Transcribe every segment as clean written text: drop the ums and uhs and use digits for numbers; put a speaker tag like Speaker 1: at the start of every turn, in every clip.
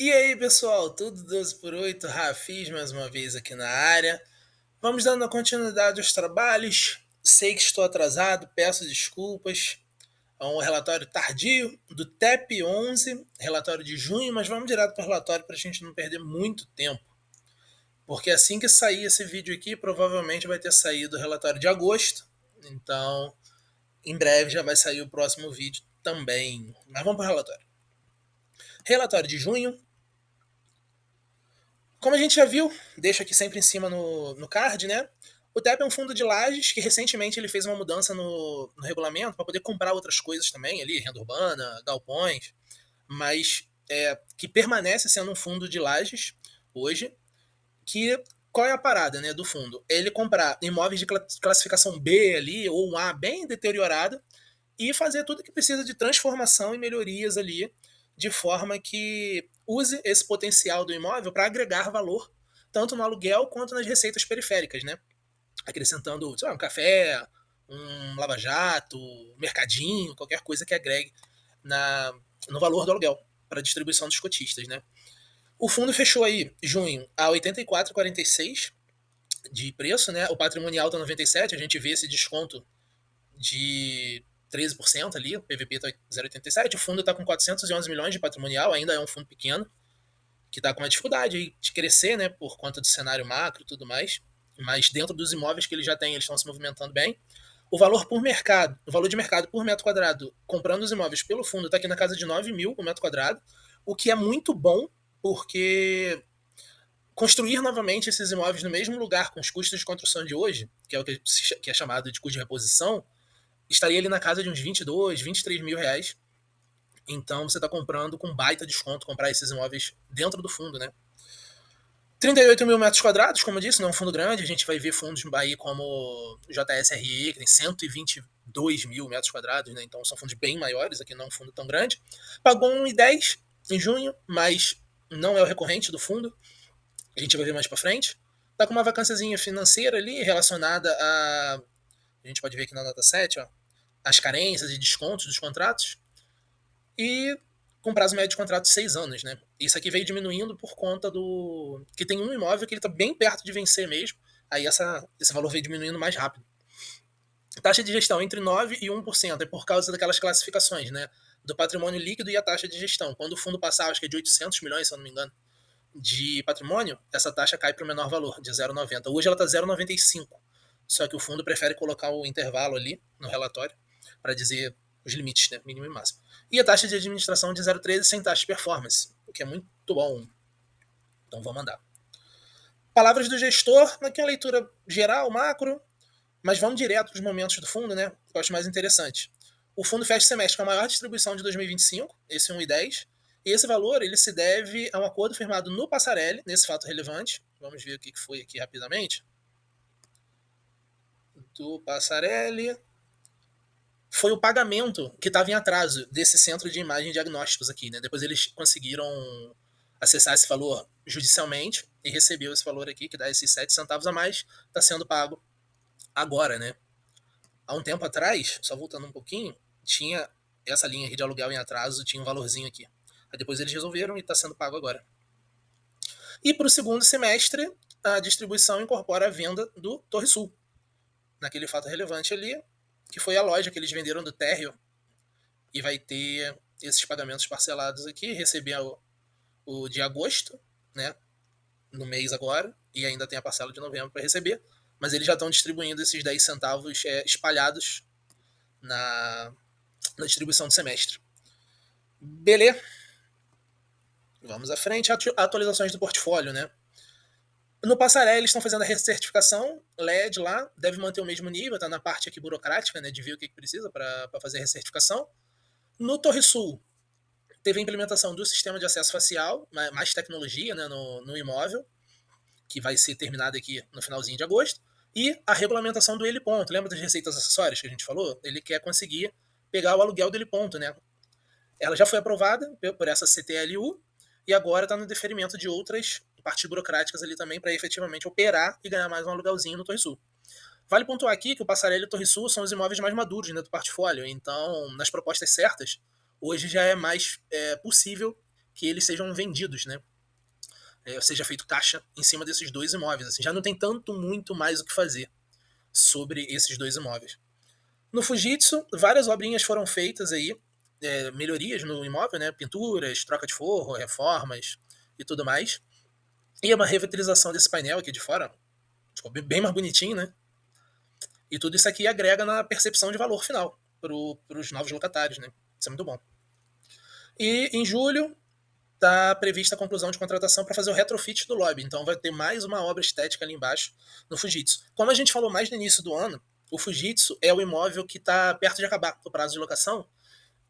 Speaker 1: E aí, pessoal, tudo 12 por 8, Rafis mais uma vez aqui na área. Vamos dando continuidade aos trabalhos. Sei que estou atrasado, peço desculpas. É um relatório tardio do TEP 11, relatório de junho, mas vamos direto para o relatório para a gente não perder muito tempo. Porque assim que sair esse vídeo aqui, provavelmente vai ter saído o relatório de agosto. Então, em breve já vai sair o próximo vídeo também. Mas vamos para o relatório. Relatório de junho. Como a gente já viu, deixo aqui sempre em cima no card, né? O TEP é um fundo de lajes que recentemente ele fez uma mudança no regulamento para poder comprar outras coisas também, ali, renda urbana, galpões, mas que permanece sendo um fundo de lajes hoje, que qual é a parada, né, do fundo? Ele comprar imóveis de classificação B ali, ou um A bem deteriorado, e fazer tudo que precisa de transformação e melhorias ali, de forma que use esse potencial do imóvel para agregar valor, tanto no aluguel quanto nas receitas periféricas, né? Acrescentando, sei lá, um café, um lava-jato, um mercadinho, qualquer coisa que agregue no valor do aluguel para distribuição dos cotistas, né? O fundo fechou aí junho a 84,46 de preço, né? O patrimonial está 97, a gente vê esse desconto de 13% ali, o PVP está 0,87, o fundo está com 411 milhões de patrimonial, ainda é um fundo pequeno, que está com uma dificuldade aí de crescer, né, por conta do cenário macro e tudo mais, mas dentro dos imóveis que ele já tem, eles estão se movimentando bem. O valor por mercado, o valor de mercado por metro quadrado, comprando os imóveis pelo fundo, está aqui na casa de 9 mil por metro quadrado, o que é muito bom, porque construir novamente esses imóveis no mesmo lugar com os custos de construção de hoje, que é o que é chamado de custo de reposição, estaria ali na casa de uns 22, 23 mil reais. Então você está comprando com baita desconto comprar esses imóveis dentro do fundo, né? 38 mil metros quadrados, como eu disse, não é um fundo grande. A gente vai ver fundos no Bahia como o JSRE, que tem 122 mil metros quadrados, né? Então são fundos bem maiores, aqui não é um fundo tão grande. Pagou 1,10 em junho, mas não é o recorrente do fundo. A gente vai ver mais para frente. Tá com uma vacânciazinha financeira ali relacionada a. A gente pode ver aqui na nota 7, ó, as carências e descontos dos contratos. E com prazo médio de contrato de 6 anos, né? Isso aqui veio diminuindo por conta do. Que tem um imóvel que ele está bem perto de vencer mesmo. Aí esse valor veio diminuindo mais rápido. Taxa de gestão entre 9% e 1%. É por causa daquelas classificações, né? Do patrimônio líquido e a taxa de gestão. Quando o fundo passar, acho que é de 800 milhões, se eu não me engano, de patrimônio, essa taxa cai para o menor valor, de 0,90. Hoje ela está 0,95. Só que o fundo prefere colocar o intervalo ali no relatório para dizer os limites, né, mínimo e máximo. E a taxa de administração de 0,13 sem taxa de performance, o que é muito bom. Então vamos andar. Palavras do gestor, aqui é uma leitura geral, macro, mas vamos direto para os momentos do fundo, né? Que eu acho mais interessante. O fundo fecha o semestre com a maior distribuição de 2025, esse 1,10. E esse valor ele se deve a um acordo firmado no Passarelli, nesse fato relevante. Vamos ver o que foi aqui rapidamente. Do Passarelli. Foi o pagamento que estava em atraso desse centro de imagem e diagnósticos aqui, né? Depois eles conseguiram acessar esse valor judicialmente e recebeu esse valor aqui, que dá esses 7 centavos a mais, está sendo pago agora, né? Há um tempo atrás, só voltando um pouquinho, tinha essa linha aqui de aluguel em atraso, tinha um valorzinho aqui. Aí depois eles resolveram e está sendo pago agora. E para o segundo semestre, a distribuição incorpora a venda do Torre Sul, naquele fato relevante ali, que foi a loja que eles venderam do térreo e vai ter esses pagamentos parcelados aqui, receber o de agosto, né, no mês agora, e ainda tem a parcela de novembro para receber, mas eles já estão distribuindo esses 10 centavos espalhados na distribuição do semestre. Beleza. Vamos à frente. Atualizações do portfólio, né? No Passaré, eles estão fazendo a recertificação LED lá, deve manter o mesmo nível, tá na parte aqui burocrática, né, de ver o que precisa para fazer a recertificação. No Torre Sul, teve a implementação do sistema de acesso facial, mais tecnologia, né, no imóvel, que vai ser terminado aqui no finalzinho de agosto, e a regulamentação do Ele Ponto. Lembra das receitas acessórias que a gente falou? Ele quer conseguir pegar o aluguel do Ele Ponto, né? Ela já foi aprovada por essa CTLU e agora está no deferimento de outras partes burocráticas ali também para efetivamente operar e ganhar mais um aluguelzinho no Torre Sul. Vale pontuar aqui que o Passarelli e o Torre Sul são os imóveis mais maduros, né, do portfólio, então nas propostas certas, hoje já é mais possível que eles sejam vendidos, né? Seja feito caixa em cima desses dois imóveis. Assim, já não tem tanto muito mais o que fazer sobre esses dois imóveis. No Fujitsu, várias obrinhas foram feitas aí, melhorias no imóvel, né? Pinturas, troca de forro, reformas e tudo mais. E uma revitalização desse painel aqui de fora. Ficou bem mais bonitinho, né? E tudo isso aqui agrega na percepção de valor final para os novos locatários, né? Isso é muito bom. E em julho está prevista a conclusão de contratação para fazer o retrofit do lobby. Então vai ter mais uma obra estética ali embaixo no Fujitsu. Como a gente falou mais no início do ano, o Fujitsu é o imóvel que está perto de acabar o prazo de locação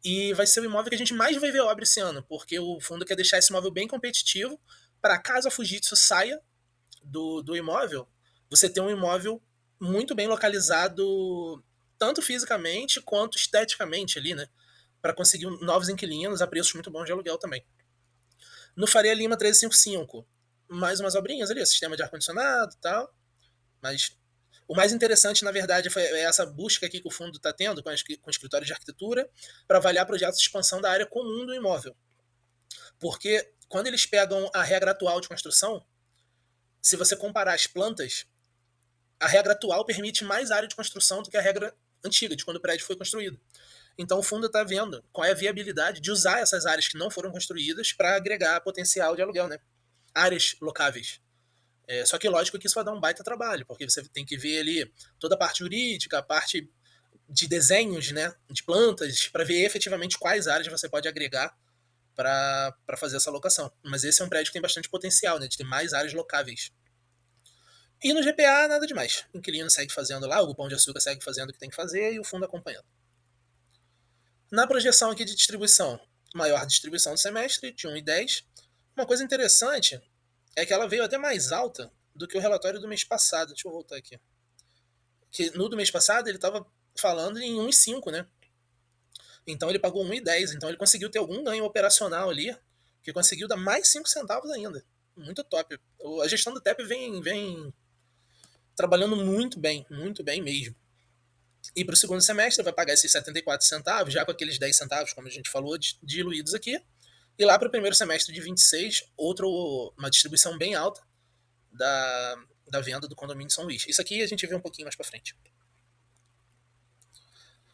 Speaker 1: e vai ser o imóvel que a gente mais vai ver obra esse ano, porque o fundo quer deixar esse imóvel bem competitivo para caso a Fujitsu saia do imóvel, você ter um imóvel muito bem localizado, tanto fisicamente quanto esteticamente ali, né? Para conseguir novos inquilinos a preços muito bons de aluguel também. No Faria Lima 1355, mais umas obrinhas ali, sistema de ar-condicionado e tal. Mas o mais interessante, na verdade, foi essa busca aqui que o fundo está tendo com o escritório de arquitetura para avaliar projetos de expansão da área comum do imóvel. Porque quando eles pegam a regra atual de construção, se você comparar as plantas, a regra atual permite mais área de construção do que a regra antiga, de quando o prédio foi construído. Então o fundo está vendo qual é a viabilidade de usar essas áreas que não foram construídas para agregar potencial de aluguel, né? Áreas locáveis. Só que lógico que isso vai dar um baita trabalho, porque você tem que ver ali toda a parte jurídica, a parte de desenhos, né, de plantas, para ver efetivamente quais áreas você pode agregar para fazer essa locação. Mas esse é um prédio que tem bastante potencial, né, de ter mais áreas locáveis. E no GPA, nada demais. O inquilino segue fazendo lá, o Pão de Açúcar segue fazendo o que tem que fazer e o fundo acompanhando. Na projeção aqui de distribuição, maior distribuição do semestre, de 1,10. Uma coisa interessante é que ela veio até mais alta do que o relatório do mês passado. Deixa eu voltar aqui. Que no do mês passado ele estava falando em 1,5, né? Então ele pagou 1,10. Então ele conseguiu ter algum ganho operacional ali, que conseguiu dar mais 5 centavos ainda. Muito top. A gestão do TEP vem trabalhando muito bem mesmo. E para o segundo semestre vai pagar esses 74 centavos, já com aqueles 10 centavos, como a gente falou, diluídos aqui. E lá para o primeiro semestre de 26, uma distribuição bem alta da venda do condomínio São Luís. Isso aqui a gente vê um pouquinho mais para frente.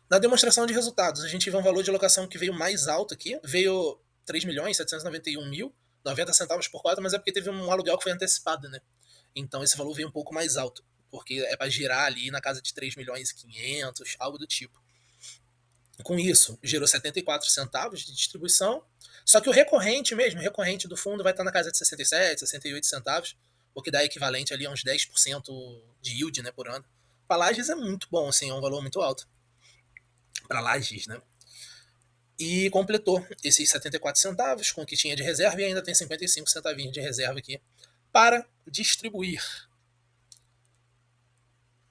Speaker 1: Na demonstração de resultados, a gente vê um valor de locação que veio mais alto aqui. Veio 3.791.000, 90 centavos por quadro, mas é porque teve um aluguel que foi antecipado, né? Então esse valor veio um pouco mais alto, porque é para girar ali na casa de 3.500.000, algo do tipo. Com isso, gerou 74 centavos de distribuição, só que o recorrente mesmo, o recorrente do fundo vai estar na casa de 67, 68 centavos, o que dá equivalente ali a uns 10% de yield, né, por ano. Para Lages é muito bom, assim, é um valor muito alto. Para Lages, né? E completou esses 74 centavos com o que tinha de reserva e ainda tem 55 centavinhos de reserva aqui para distribuir.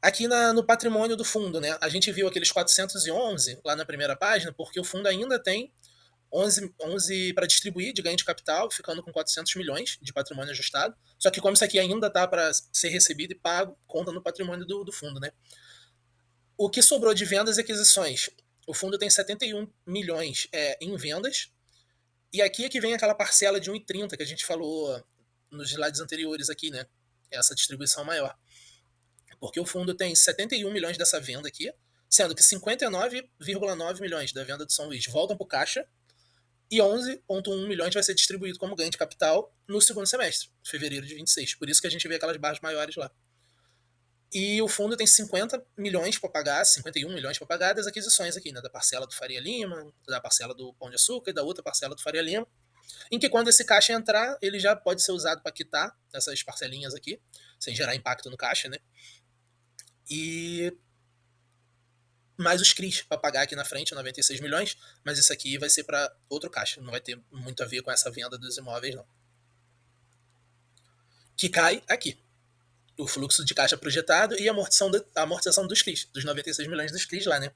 Speaker 1: Aqui no patrimônio do fundo, né? A gente viu aqueles 411 lá na primeira página, porque o fundo ainda tem 11 para distribuir de ganho de capital, ficando com 400 milhões de patrimônio ajustado. Só que como isso aqui ainda está para ser recebido e pago, conta no patrimônio do fundo, né? O que sobrou de vendas e aquisições? O fundo tem 71 milhões em vendas. E aqui é que vem aquela parcela de 1,30 que a gente falou nos slides anteriores aqui, né? Essa distribuição maior. Porque o fundo tem 71 milhões dessa venda aqui, sendo que 59,9 milhões da venda do São Luís voltam para o caixa e 11,1 milhões vai ser distribuído como ganho de capital no segundo semestre, fevereiro de 26. Por isso que a gente vê aquelas barras maiores lá. E o fundo tem 50 milhões para pagar, 51 milhões para pagar das aquisições aqui, né? Da parcela do Faria Lima, da parcela do Pão de Açúcar e da outra parcela do Faria Lima. Em que quando esse caixa entrar, ele já pode ser usado para quitar essas parcelinhas aqui, sem gerar impacto no caixa, né? E mais os CRIs para pagar aqui na frente, 96 milhões, mas isso aqui vai ser para outro caixa, não vai ter muito a ver com essa venda dos imóveis, não. Que cai aqui. O fluxo de caixa projetado e a amortização dos CRIs, dos 96 milhões dos CRIs lá, né?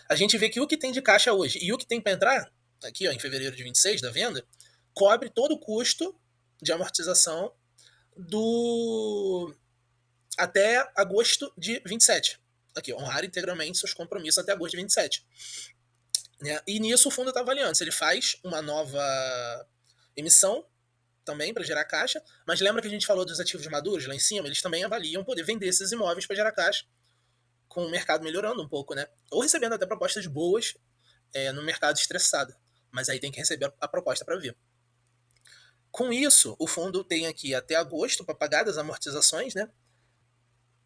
Speaker 1: A gente vê que o que tem de caixa hoje e o que tem para entrar, aqui ó, em fevereiro de 26 da venda, cobre todo o custo de amortização do até agosto de 27. Aqui, honrar integralmente seus compromissos até agosto de 27. Né? E nisso o fundo está avaliando se ele faz uma nova emissão também para gerar caixa, mas lembra que a gente falou dos ativos maduros lá em cima? Eles também avaliam poder vender esses imóveis para gerar caixa, com o mercado melhorando um pouco, né? Ou recebendo até propostas boas no mercado estressado. Mas aí tem que receber a proposta para ver. Com isso, o fundo tem aqui até agosto para pagar das amortizações, né?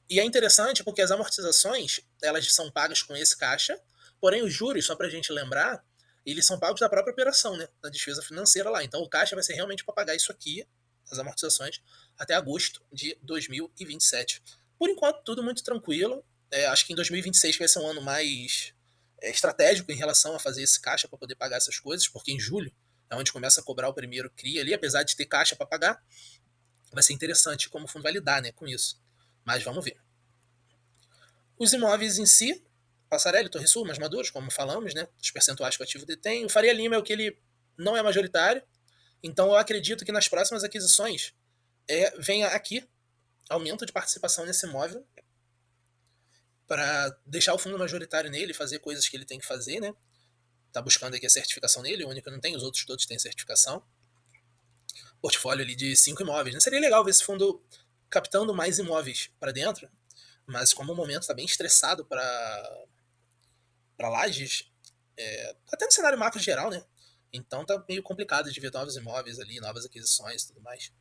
Speaker 1: E é interessante porque as amortizações, elas são pagas com esse caixa, porém os juros, só para a gente lembrar, eles são pagos da própria operação, né? Da despesa financeira lá. Então o caixa vai ser realmente para pagar isso aqui, as amortizações, até agosto de 2027. Por enquanto, tudo muito tranquilo. Acho que em 2026 vai ser um ano mais estratégico em relação a fazer esse caixa para poder pagar essas coisas, porque em julho é onde começa a cobrar o primeiro CRI ali, apesar de ter caixa para pagar, vai ser interessante como o fundo vai lidar, né, com isso. Mas vamos ver. Os imóveis em si, Passarelli, Torre Sul, mais maduros, como falamos, né, os percentuais que o ativo detém. O Faria Lima é o que ele não é majoritário, então eu acredito que nas próximas aquisições venha aqui aumento de participação nesse imóvel para deixar o fundo majoritário nele, fazer coisas que ele tem que fazer, né? Tá buscando aqui a certificação nele, o único que não tem, os outros todos têm certificação. Portfólio ali de 5 imóveis. Né? Seria legal ver esse fundo captando mais imóveis para dentro, mas como o momento está bem estressado para Lages, até no cenário macro geral, né? Então tá meio complicado de ver novos imóveis ali, novas aquisições e tudo mais.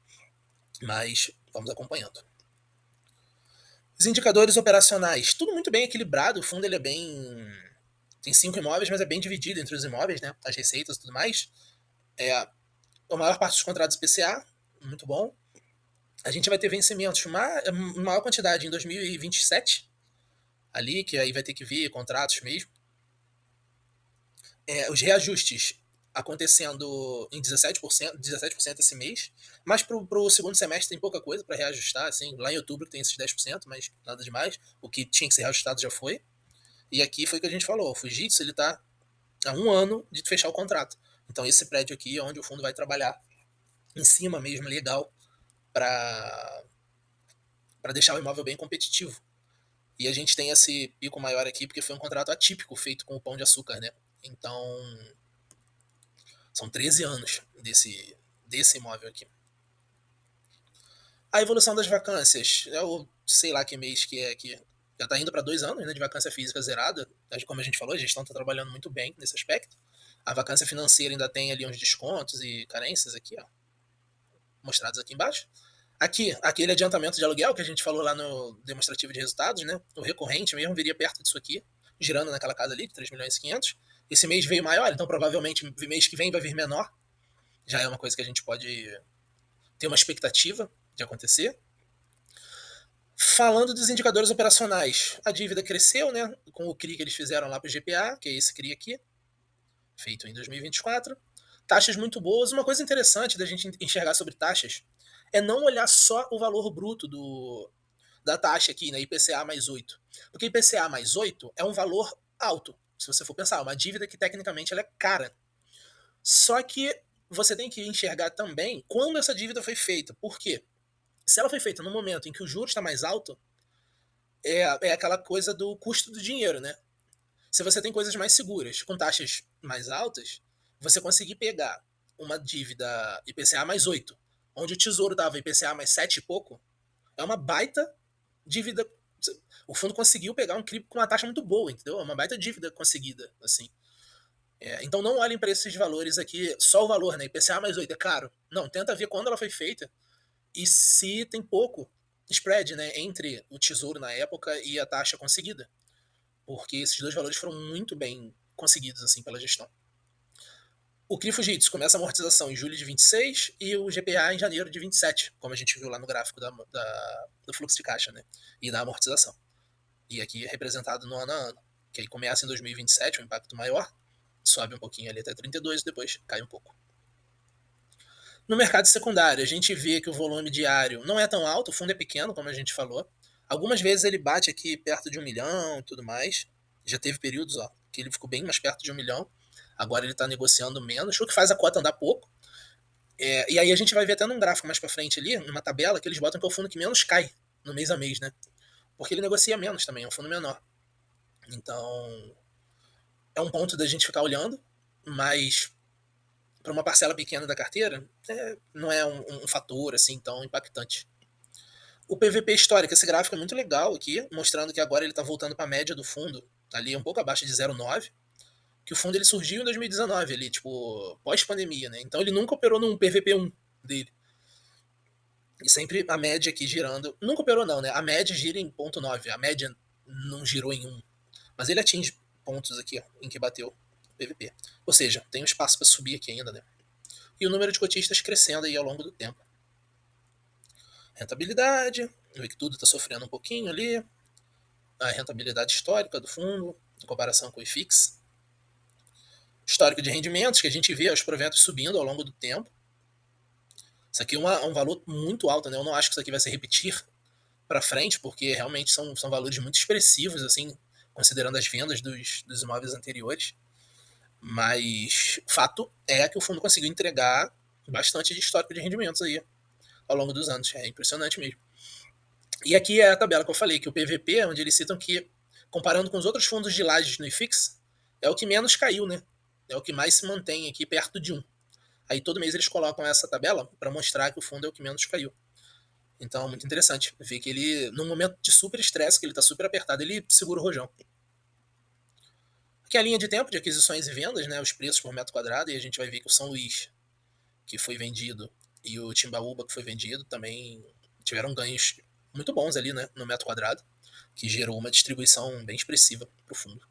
Speaker 1: Mas vamos acompanhando. Os indicadores operacionais, tudo muito bem equilibrado, o fundo ele é bem. Tem 5 imóveis, mas é bem dividido entre os imóveis, né? As receitas e tudo mais. A maior parte dos contratos PCA, muito bom. A gente vai ter vencimentos, uma maior quantidade em 2027, ali, que aí vai ter que vir contratos mesmo. Os reajustes acontecendo em 17% esse mês, mas pro segundo semestre tem pouca coisa para reajustar, assim, lá em outubro tem esses 10%, mas nada demais, o que tinha que ser reajustado já foi, e aqui foi o que a gente falou, o Fujitsu ele tá há um ano de fechar o contrato, então esse prédio aqui é onde o fundo vai trabalhar em cima mesmo, legal, para deixar o imóvel bem competitivo. E a gente tem esse pico maior aqui porque foi um contrato atípico feito com o Pão de Açúcar, né? Então, são 13 anos desse imóvel aqui. A evolução das vacâncias, eu sei lá que mês que é aqui. Já está indo para 2 anos, né, de vacância física zerada. Como a gente falou, a gestão está trabalhando muito bem nesse aspecto. A vacância financeira ainda tem ali uns descontos e carências aqui, ó, mostrados aqui embaixo. Aqui, aquele adiantamento de aluguel que a gente falou lá no demonstrativo de resultados, né? O recorrente mesmo viria perto disso aqui, girando naquela casa ali, de 3 milhões e 500. Esse mês veio maior, então provavelmente mês que vem vai vir menor. Já é uma coisa que a gente pode ter uma expectativa de acontecer. Falando dos indicadores operacionais, a dívida cresceu, né? Com o CRI que eles fizeram lá para o GPA, que é esse CRI aqui, feito em 2024. Taxas muito boas. Uma coisa interessante da gente enxergar sobre taxas é não olhar só o valor bruto da taxa aqui, né? IPCA mais 8. Porque IPCA mais 8 é um valor alto, se você for pensar. Uma dívida que tecnicamente ela é cara. Só que você tem que enxergar também quando essa dívida foi feita. Por quê? Se ela foi feita no momento em que o juros está mais alto, é aquela coisa do custo do dinheiro, né? Se você tem coisas mais seguras, com taxas mais altas, você conseguir pegar uma dívida IPCA mais 8, onde o tesouro dava IPCA mais 7 e pouco, é uma baita dívida. O fundo conseguiu pegar um CRI com uma taxa muito boa, entendeu? É uma baita dívida conseguida, assim. Então não olhem para esses valores aqui, só o valor, né? IPCA mais 8 é caro. Não, tenta ver quando ela foi feita e se tem pouco spread, né, entre o tesouro na época e a taxa conseguida, porque esses dois valores foram muito bem conseguidos assim pela gestão. O CRI Fujitsu começa a amortização em julho de 26 e o GPA em janeiro de 27, como a gente viu lá no gráfico do fluxo de caixa, né, e da amortização. E aqui é representado no ano a ano, que aí começa em 2027, um impacto maior, sobe um pouquinho ali até 32 e depois cai um pouco. No mercado secundário, a gente vê que o volume diário não é tão alto, o fundo é pequeno, como a gente falou. Algumas vezes ele bate aqui perto de 1 milhão e tudo mais. Já teve períodos que ele ficou bem mais perto de 1 milhão. Agora ele está negociando menos, o que faz a cota andar pouco. E aí a gente vai ver até num gráfico mais para frente ali, numa tabela, que eles botam que é o fundo que menos cai no mês a mês, né? Porque ele negocia menos também, é um fundo menor. Então, é um ponto da gente ficar olhando, mas para uma parcela pequena da carteira, não é um fator assim tão impactante. O PVP histórico, esse gráfico é muito legal aqui, mostrando que agora ele está voltando para a média do fundo, ali um pouco abaixo de 0,9, que o fundo ele surgiu em 2019, ali, tipo, pós-pandemia, né? Então ele nunca operou num PVP1 dele. E sempre a média aqui girando. Nunca operou, não, né? A média gira em 0,9. A média não girou em 1. Mas ele atinge pontos aqui, ó, em que bateu o PVP. Ou seja, tem um espaço para subir aqui ainda, né? E o número de cotistas crescendo aí ao longo do tempo. Rentabilidade, vê que tudo está sofrendo um pouquinho ali. A rentabilidade histórica do fundo, em comparação com o IFIX. Histórico de rendimentos, que a gente vê os proventos subindo ao longo do tempo. Isso aqui é um valor muito alto, né? Eu não acho que isso aqui vai se repetir para frente, porque realmente são valores muito expressivos, assim, considerando as vendas dos imóveis anteriores. Mas fato é que o fundo conseguiu entregar bastante de histórico de rendimentos aí ao longo dos anos. É impressionante mesmo. E aqui é a tabela que eu falei, que o PVP, onde eles citam que, comparando com os outros fundos de lajes no IFIX, é o que menos caiu, né? É o que mais se mantém aqui perto de 1. Aí todo mês eles colocam essa tabela para mostrar que o fundo é o que menos caiu. Então, muito interessante ver que ele, num momento de super estresse, que ele está super apertado, ele segura o rojão. Aqui é a linha de tempo de aquisições e vendas, né, os preços por metro quadrado, e a gente vai ver que o São Luís, que foi vendido, e o Timbaúba, que foi vendido, também tiveram ganhos muito bons ali, né, no metro quadrado, que gerou uma distribuição bem expressiva para o fundo.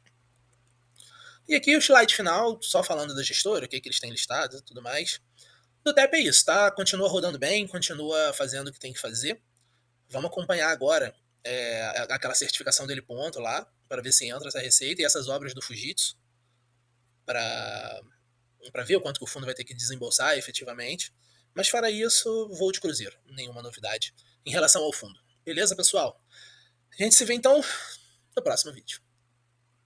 Speaker 1: E aqui o slide final, só falando da gestora, o que eles têm listado e tudo mais. Do TEP é isso, tá? Continua rodando bem, continua fazendo o que tem que fazer. Vamos acompanhar agora aquela certificação dele ponto lá, para ver se entra essa receita e essas obras do Fujitsu, para ver o quanto que o fundo vai ter que desembolsar efetivamente. Mas fora isso, voo de cruzeiro, nenhuma novidade em relação ao fundo. Beleza, pessoal? A gente se vê então no próximo vídeo.